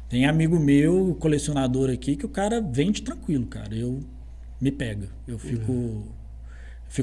Tem amigo meu, colecionador aqui, que o cara vende tranquilo, cara. Me pega. Eu fico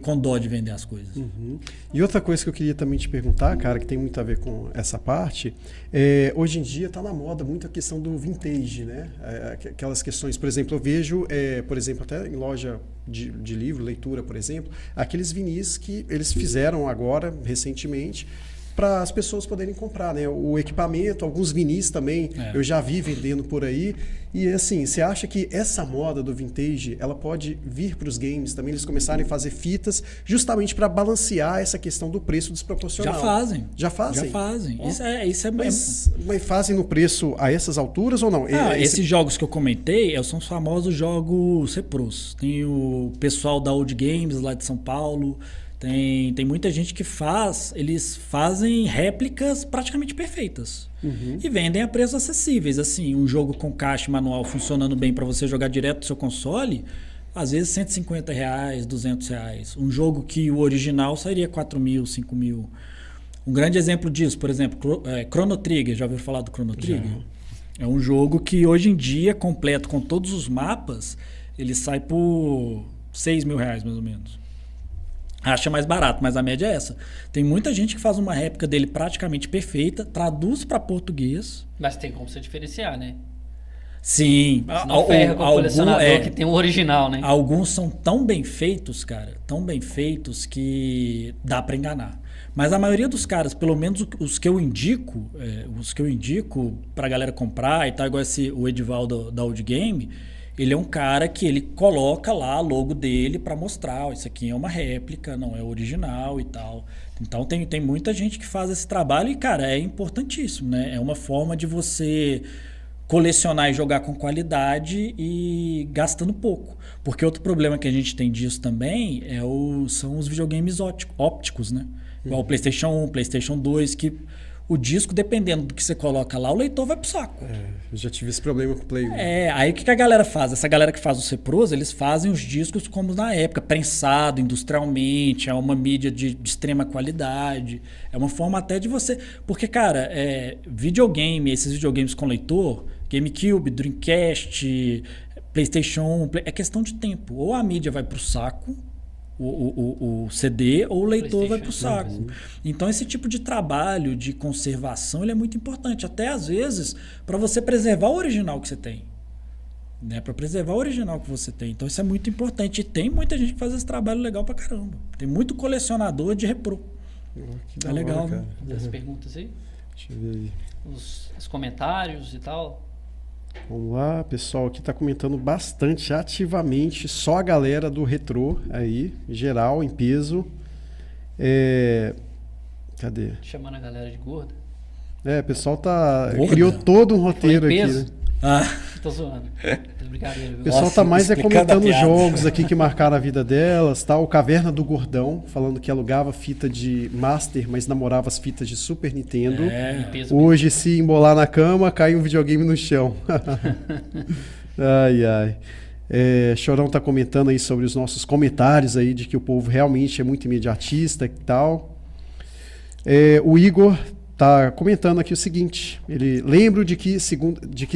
com dó de vender as coisas. Uhum. E outra coisa que eu queria também te perguntar, cara, que tem muito a ver com essa parte, hoje em dia está na moda muito a questão do vintage, né? Aquelas questões, por exemplo, eu vejo, por exemplo, até em loja de livro, leitura, por exemplo, aqueles vinis que eles fizeram agora, recentemente, para as pessoas poderem comprar, né? O equipamento, alguns vinis também, eu já vi vendendo por aí. E assim, você acha que essa moda do vintage, ela pode vir para os games também, eles começarem a fazer fitas, justamente para balancear essa questão do preço desproporcional? Já fazem. Já fazem? Já fazem. Oh. Isso é mas fazem no preço a essas alturas ou não? Esses jogos que eu comentei são os famosos jogos repros. Tem o pessoal da Old Games lá de São Paulo. Tem muita gente que eles fazem réplicas praticamente perfeitas. E vendem a preços acessíveis. Assim, um jogo com caixa e manual funcionando bem para você jogar direto do seu console, às vezes R$150, R$200. Um jogo que o original sairia 4 mil, 5 mil. Um grande exemplo disso, por exemplo, Chrono Trigger. Já ouviu falar do Chrono Trigger? Já. É um jogo que hoje em dia, completo com todos os mapas, ele sai por R$6 mil mais ou menos. Acha mais barato, mas a média é essa. Tem muita gente que faz uma réplica dele praticamente perfeita, traduz para português. Mas tem como você diferenciar, né? Sim. Você não ferra com o colecionador que tem o original, né? Alguns são tão bem feitos, cara, tão bem feitos que dá para enganar. Mas a maioria dos caras, pelo menos os que eu indico pra galera comprar e tal, igual o Edivaldo da Old Game, ele é um cara que ele coloca lá a logo dele para mostrar, isso aqui é uma réplica, não é original e tal. Então tem muita gente que faz esse trabalho e, cara, é importantíssimo, né? É uma forma de você colecionar e jogar com qualidade e gastando pouco. Porque outro problema que a gente tem disso também são os videogames ópticos, né? Igual o PlayStation 1, PlayStation 2, que o disco, dependendo do que você coloca lá, o leitor vai pro saco. Eu já tive esse problema com o Play 1. Aí o que a galera faz? Essa galera que faz os repros, eles fazem os discos como na época, prensado industrialmente, é uma mídia de extrema qualidade, é uma forma até de você... Porque, cara, videogame, esses videogames com leitor, GameCube, Dreamcast, PlayStation 1, é questão de tempo. Ou a mídia vai pro saco, o CD, ou o leitor vai pro saco. Então esse tipo de trabalho de conservação ele é muito importante, até às vezes para você preservar o original que você tem, né? Para preservar o original que você tem. Então isso é muito importante e tem muita gente que faz esse trabalho legal pra caramba. Tem muito colecionador de repro. Que é legal, né? As perguntas aí? Deixa eu ver aí. Os comentários e tal. Vamos lá, o pessoal aqui está comentando bastante ativamente, só a galera do retrô aí, geral, em peso. Cadê? Chamando a galera de gorda. O pessoal Gorda? criou todo um roteiro aqui. Peso? Né? Tô zoando. Brincadeira, viu? O pessoal tá mais comentando jogos aqui que marcaram a vida delas, tá? O Caverna do Gordão, falando que alugava fita de Master, mas namorava as fitas de Super Nintendo. Hoje, se embolar na cama, cai um videogame no chão. Ai, ai. Chorão tá comentando aí sobre os nossos comentários aí, de que o povo realmente é muito imediatista e tal. O Igor tá comentando aqui o seguinte, ele lembro de que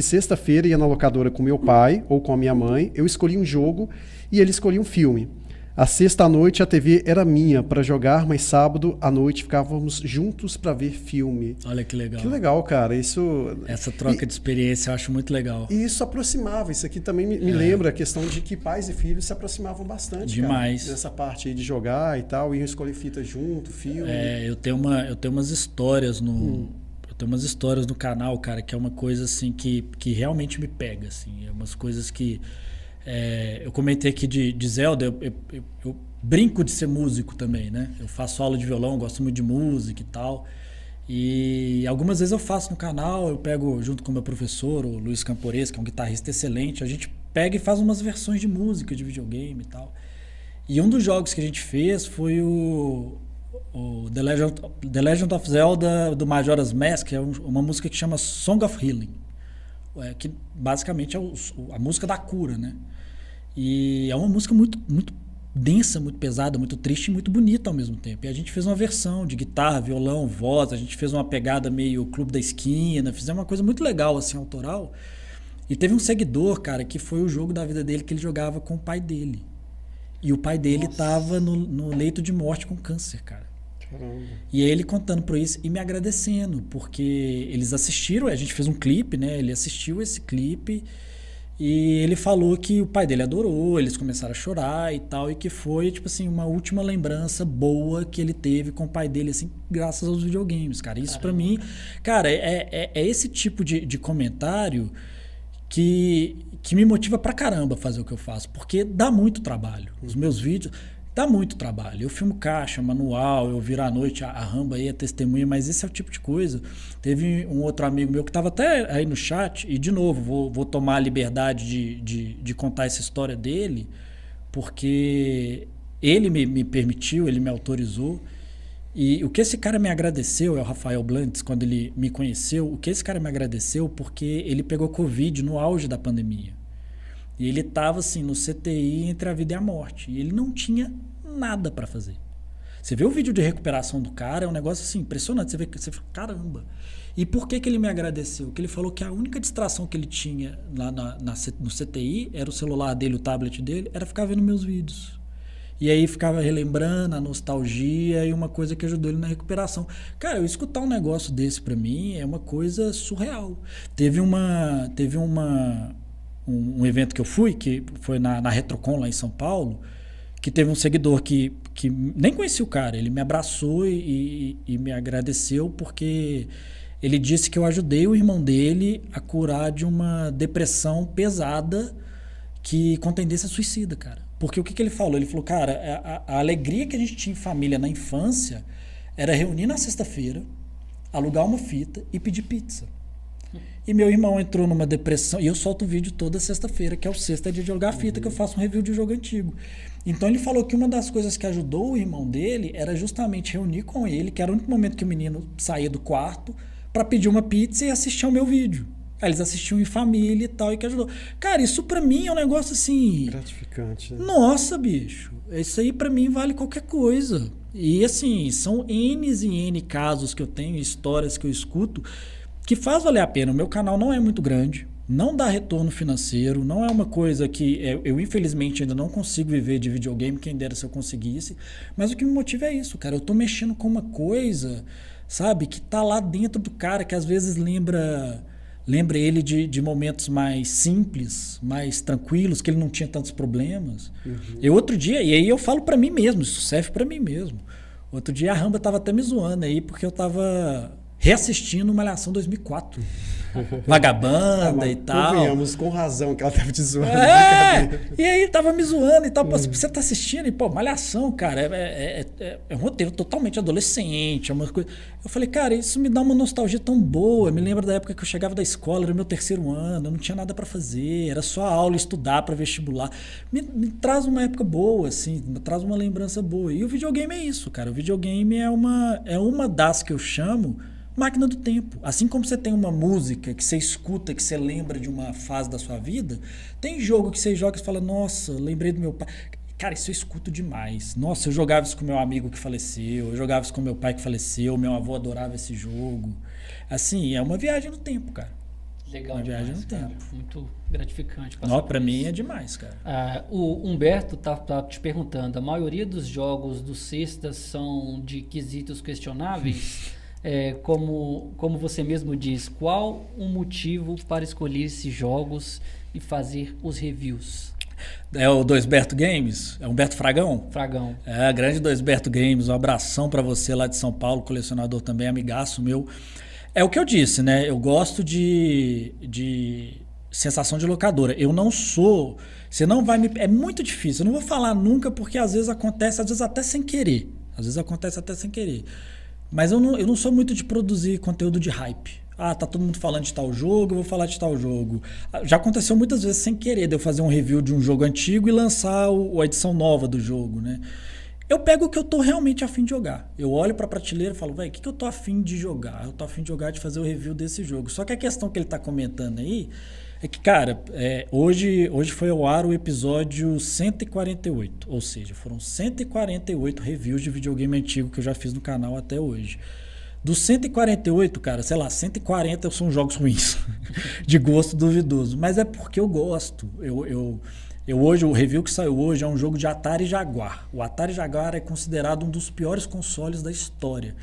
sexta-feira ia na locadora com meu pai ou com a minha mãe, eu escolhi um jogo e ele escolhia um filme. A sexta à noite a TV era minha para jogar, mas sábado à noite ficávamos juntos para ver filme. Olha que legal. Que legal, cara. Essa troca de experiência eu acho muito legal. E isso aproximava. Isso aqui também me lembra a questão de que pais e filhos se aproximavam bastante. Demais. Cara, nessa parte aí de jogar e tal, iam escolher fita junto, filme. Eu tenho umas histórias no... Eu tenho umas histórias no canal, cara, que é uma coisa assim que realmente me pega, assim. É umas coisas que... eu comentei aqui de Zelda, eu brinco de ser músico também, né? Eu faço aula de violão, gosto muito de música e tal. E algumas vezes eu faço no canal, eu pego junto com o meu professor, o Luiz Campores, que é um guitarrista excelente, a gente pega e faz umas versões de música, de videogame e tal. E um dos jogos que a gente fez foi o The Legend of Zelda do Majora's Mask, que é uma música que chama Song of Healing, que basicamente é a música da cura, né? E é uma música muito, muito densa, muito pesada, muito triste e muito bonita ao mesmo tempo. E a gente fez uma versão de guitarra, violão, voz, a gente fez uma pegada meio Clube da Esquina, fizemos uma coisa muito legal, assim, autoral. E teve um seguidor, cara, que foi o jogo da vida dele, que ele jogava com o pai dele. E o pai dele tava no leito de morte com câncer, cara. Caramba. E aí ele contando por isso e me agradecendo, porque eles assistiram, a gente fez um clipe, né? Ele assistiu esse clipe e ele falou que o pai dele adorou, eles começaram a chorar e tal, e que foi, tipo assim, uma última lembrança boa que ele teve com o pai dele, assim, graças aos videogames, cara. Isso pra mim, cara, é esse tipo de comentário que me motiva pra caramba fazer o que eu faço, porque dá muito trabalho. Os meus vídeos... Dá muito trabalho. Eu filmo caixa, manual, eu viro à noite, a Ramba aí é testemunha, mas esse é o tipo de coisa. Teve um outro amigo meu que estava até aí no chat, e de novo, vou tomar a liberdade de contar essa história dele, porque ele me permitiu, ele me autorizou. E o que esse cara me agradeceu, é o Rafael Blantes, quando ele me conheceu, o que esse cara me agradeceu, porque ele pegou Covid no auge da pandemia. E ele estava assim, no CTI entre a vida e a morte. E ele não tinha nada para fazer. Você vê o vídeo de recuperação do cara, é um negócio assim, impressionante. Você fala, caramba. E por que ele me agradeceu? Porque ele falou que a única distração que ele tinha lá no CTI, era o celular dele, o tablet dele, era ficar vendo meus vídeos. E aí ficava relembrando a nostalgia e uma coisa que ajudou ele na recuperação. Cara, eu escutar um negócio desse para mim é uma coisa surreal. Teve um evento que eu fui, que foi na Retrocon lá em São Paulo, que teve um seguidor que nem conhecia o cara, ele me abraçou e me agradeceu porque ele disse que eu ajudei o irmão dele a curar de uma depressão pesada com tendência suicida, cara. Porque o que ele falou? Ele falou, cara, a alegria que a gente tinha em família na infância era reunir na sexta-feira, alugar uma fita e pedir pizza. E meu irmão entrou numa depressão, e eu solto o vídeo toda sexta-feira, que é o sexta dia de jogar fita, que eu faço um review de jogo antigo. Então ele falou que uma das coisas que ajudou o irmão dele era justamente reunir com ele, que era o único momento que o menino saía do quarto, para pedir uma pizza e assistir ao meu vídeo. Aí eles assistiam em família e tal, e que ajudou. Cara, isso pra mim é um negócio assim... gratificante, né? Nossa, bicho, isso aí pra mim vale qualquer coisa. E assim, são N e N casos que eu tenho, histórias que eu escuto, que faz valer a pena. O meu canal não é muito grande, não dá retorno financeiro, não é uma coisa que eu infelizmente ainda não consigo viver de videogame, quem dera se eu conseguisse, mas o que me motiva é isso, cara. Eu tô mexendo com uma coisa, sabe, que tá lá dentro do cara, que às vezes lembra ele de momentos mais simples, mais tranquilos, que ele não tinha tantos problemas. Eu outro dia, e aí eu falo pra mim mesmo, isso serve pra mim mesmo. Outro dia a Ramba tava até me zoando aí, porque eu tava reassistindo Malhação 2004. Vagabanda e tal. Convenhamos, com razão que ela tava te zoando. E aí tava me zoando e tal. Pô, você tá assistindo e, pô, Malhação, cara, é um roteiro totalmente adolescente, é uma coisa... Eu falei, cara, isso me dá uma nostalgia tão boa. Me lembra da época que eu chegava da escola, era meu 3º ano, eu não tinha nada pra fazer, era só aula, estudar pra vestibular. Me traz uma época boa, assim, me traz uma lembrança boa. E o videogame é isso, cara. O videogame é uma das que eu chamo máquina do tempo. Assim como você tem uma música que você escuta, que você lembra de uma fase da sua vida, tem jogo que você joga e fala, nossa, lembrei do meu pai. Cara, isso eu escuto demais. Nossa, eu jogava isso com meu amigo que faleceu, eu jogava isso com meu pai que faleceu, meu avô adorava esse jogo. Assim, é uma viagem no tempo, cara. Legal, uma viagem demais, no cara. tempo. Muito gratificante. Não, pra mim é demais, cara. O Humberto tá te perguntando, a maioria dos jogos do Sexta são de quesitos questionáveis? Como você mesmo diz, qual o motivo para escolher esses jogos e fazer os reviews? É o Doisberto Games? É Humberto Fragão? Fragão. É, grande Doisberto Games, um abração pra você lá de São Paulo, colecionador também, amigaço meu. É o que eu disse, né? Eu gosto de sensação de locadora. Eu não sou... Você não vai me... É muito difícil. Eu não vou falar nunca porque às vezes acontece, às vezes até sem querer. Mas eu não sou muito de produzir conteúdo de hype. Tá todo mundo falando de tal jogo, eu vou falar de tal jogo. Já aconteceu muitas vezes sem querer de eu fazer um review de um jogo antigo e lançar a edição nova do jogo, né? Eu pego o que eu tô realmente afim de jogar. Eu olho pra prateleira e falo, velho, o que eu tô afim de jogar? Eu tô afim de jogar, de fazer o review desse jogo. Só que a questão que ele tá comentando aí é que, cara, hoje foi ao ar o episódio 148. Ou seja, foram 148 reviews de videogame antigo que eu já fiz no canal até hoje. Dos 148, cara, sei lá, 140 são jogos ruins. De gosto duvidoso. Mas é porque eu gosto. Hoje, o review que saiu hoje é um jogo de Atari Jaguar. O Atari Jaguar é considerado um dos piores consoles da história.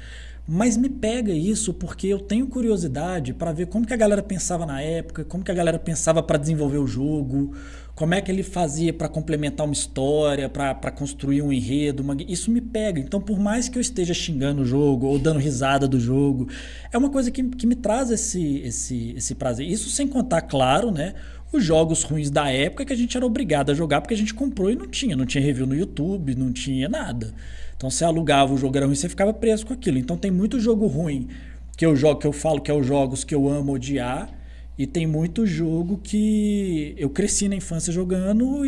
Mas me pega isso porque eu tenho curiosidade para ver como que a galera pensava na época, como que a galera pensava para desenvolver o jogo, como é que ele fazia para complementar uma história, para construir um enredo. Isso me pega. Então, por mais que eu esteja xingando o jogo ou dando risada do jogo, é uma coisa que me traz esse prazer. Isso sem contar, claro, né? Os jogos ruins da época que a gente era obrigado a jogar porque a gente comprou e não tinha review no YouTube, não tinha nada. Então você alugava o jogo, era ruim, você ficava preso com aquilo. Então tem muito jogo ruim que eu jogo, que eu falo que é os jogos que eu amo odiar, e tem muito jogo que eu cresci na infância jogando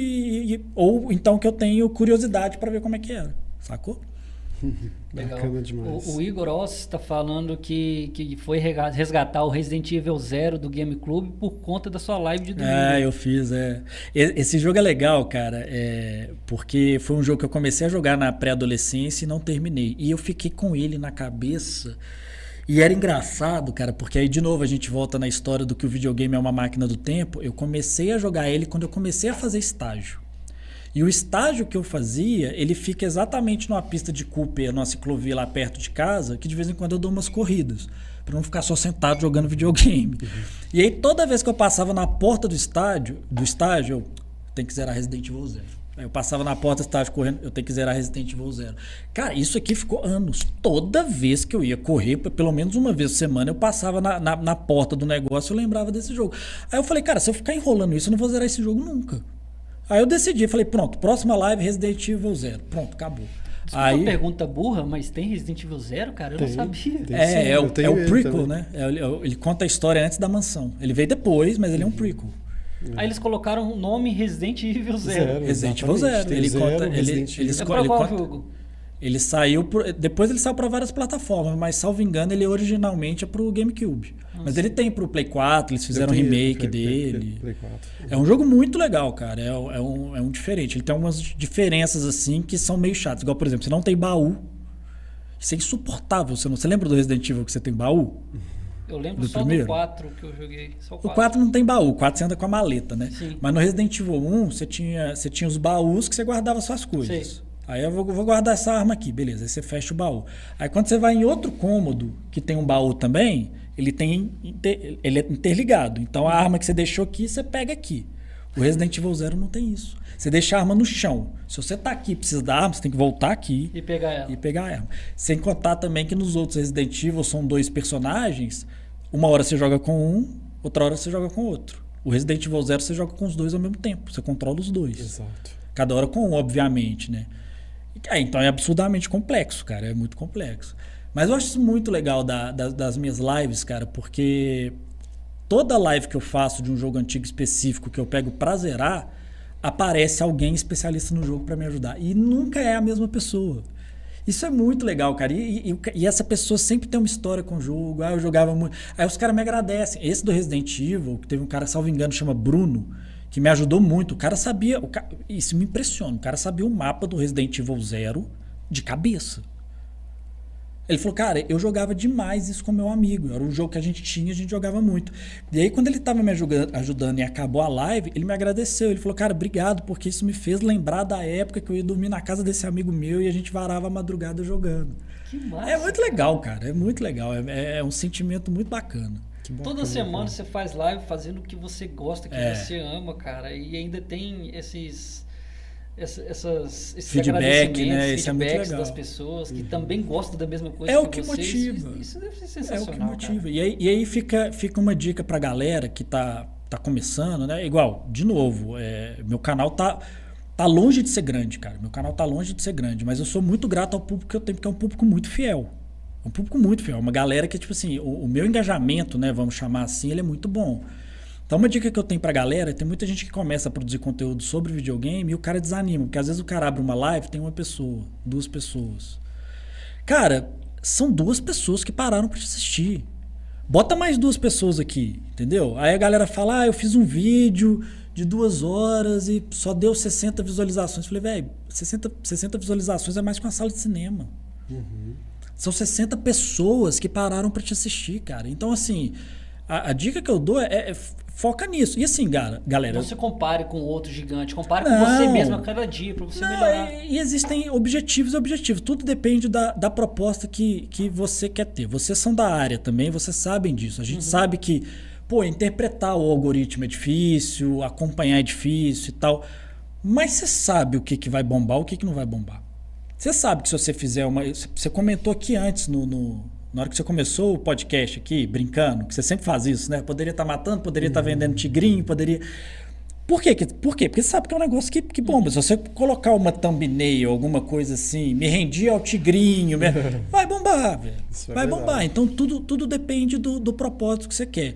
ou então que eu tenho curiosidade para ver como é que era, sacou? Legal. Bacana demais. O Igor Oss está falando que foi resgatar o Resident Evil 0 do Game Club por conta da sua live de domingo. Eu fiz, Esse jogo é legal, cara, porque foi um jogo que eu comecei a jogar na pré-adolescência e não terminei. E eu fiquei com ele na cabeça. E era engraçado, cara, porque aí de novo a gente volta na história do que o videogame é uma máquina do tempo. Eu comecei a jogar ele quando eu comecei a fazer estágio. E o estágio que eu fazia, ele fica exatamente numa pista de Cooper, numa ciclovia lá perto de casa, que de vez em quando eu dou umas corridas, para não ficar só sentado jogando videogame. Uhum. E aí toda vez que eu passava na porta do estágio, eu tenho que zerar Resident Evil 0. Aí eu passava na porta do estágio correndo, eu tenho que zerar Resident Evil 0. Cara, isso aqui ficou anos. Toda vez que eu ia correr, pelo menos uma vez por semana, eu passava na porta do negócio e eu lembrava desse jogo. Aí eu falei, cara, se eu ficar enrolando isso, eu não vou zerar esse jogo nunca. Aí eu decidi, falei, pronto, próxima live Resident Evil 0. Pronto, acabou. Desculpa uma pergunta burra, mas tem Resident Evil 0, cara? Eu não sabia. É o prequel, também, né? Ele conta a história antes da mansão. Ele veio depois, mas ele é um prequel. Aí eles colocaram o nome Resident Evil 0. Resident Evil 0. Ele conta. Qual jogo? Ele saiu. Depois ele saiu para várias plataformas, mas salvo engano, ele originalmente é pro GameCube. Mas ele tem pro Play 4, eles fizeram um remake dele. Play 4. É um jogo muito legal, cara. É um diferente. Ele tem algumas diferenças assim que são meio chatas. Igual, por exemplo, você não tem baú. Isso é insuportável. Você lembra do Resident Evil que você tem baú? Eu lembro só do 4 que eu joguei. Só o 4 não tem baú, o 4 você anda com a maleta, né? Sim. Mas no Resident Evil 1 você tinha os baús que você guardava suas coisas. Sim. Aí eu vou guardar essa arma aqui, beleza. Aí você fecha o baú. Aí quando você vai em outro cômodo que tem um baú também, ele é interligado. Então a arma que você deixou aqui, você pega aqui. O Resident Evil 0 não tem isso. Você deixa a arma no chão. Se você tá aqui e precisa da arma, você tem que voltar aqui e pegar ela. E pegar a arma. Sem contar também que nos outros Resident Evil são 2 personagens. Uma hora você joga com um, outra hora você joga com outro. O Resident Evil 0 você joga com os 2 ao mesmo tempo. Você controla os 2. Exato. Cada hora com um, obviamente, né? Então é absurdamente complexo, cara. É muito complexo. Mas eu acho isso muito legal das minhas lives, cara, porque toda live que eu faço de um jogo antigo específico que eu pego pra zerar, aparece alguém especialista no jogo pra me ajudar. E nunca é a mesma pessoa. Isso é muito legal, cara. E essa pessoa sempre tem uma história com o jogo. Eu jogava muito. Aí os caras me agradecem. Esse do Resident Evil, que teve um cara, salvo engano, chama Bruno, que me ajudou muito. O cara sabia... Isso me impressiona. O cara sabia o mapa do Resident Evil 0 de cabeça. Ele falou, cara, eu jogava demais isso com meu amigo. Era um jogo que a gente tinha, a gente jogava muito. E aí, quando ele tava me ajudando e acabou a live, ele me agradeceu. Ele falou, cara, obrigado, porque isso me fez lembrar da época que eu ia dormir na casa desse amigo meu e a gente varava a madrugada jogando. Que massa. É muito legal, cara. É muito legal. É um sentimento muito bacana. Toda semana você faz live fazendo o que você gosta, que você ama, cara. E ainda tem esses feedback, né? Esse feedbacks das pessoas que também gostam da mesma coisa que você. É o que motiva. Isso deve ser sensacional. É o que motiva. E aí fica uma dica pra galera que tá começando, né? Igual, de novo, meu canal tá longe de ser grande, cara. Meu canal tá longe de ser grande, mas eu sou muito grato ao público que eu tenho, porque é um público muito fiel. Uma galera que, tipo assim, o meu engajamento, né, vamos chamar assim, ele é muito bom. Então, uma dica que eu tenho pra galera, tem muita gente que começa a produzir conteúdo sobre videogame e o cara desanima, porque às vezes o cara abre uma live, tem uma pessoa, 2 pessoas. Cara, são 2 pessoas que pararam pra te assistir. Bota mais 2 pessoas aqui, entendeu? Aí a galera fala, eu fiz um vídeo de 2 horas e só deu 60 visualizações. Eu falei, velho, 60 visualizações é mais que uma sala de cinema. São 60 pessoas que pararam pra te assistir, cara. Então, assim, a dica que eu dou é foca nisso. E assim, galera... Não se compare com outro gigante, compare com Não. você mesmo a cada dia, para você melhorar. E existem objetivos e objetivos. Tudo depende da proposta que você quer ter. Vocês são da área também, vocês sabem disso. A gente sabe que, interpretar o algoritmo é difícil, acompanhar é difícil e tal. Mas você sabe o que vai bombar, o que não vai bombar. Você sabe que se você fizer uma... Você comentou aqui antes, na hora que você começou o podcast aqui, brincando, que você sempre faz isso, né? Poderia estar matando, poderia estar vendendo tigrinho, poderia... Por quê? Porque você sabe que é um negócio que bomba. Se você colocar uma thumbnail, alguma coisa assim, me rendi ao tigrinho, vai bombar, velho. Vai bombar. Então tudo depende do propósito que você quer.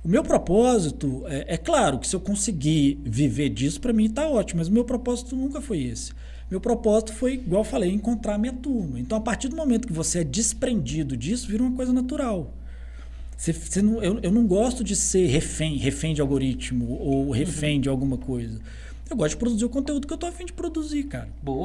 O meu propósito, é claro que se eu conseguir viver disso, para mim tá ótimo, mas o meu propósito nunca foi esse. Meu propósito foi, igual eu falei, encontrar a minha turma. Então, a partir do momento que você é desprendido disso, vira uma coisa natural. Eu não gosto de ser refém de algoritmo ou refém de alguma coisa. Eu gosto de produzir o conteúdo que eu tô a fim de produzir, cara. Boa.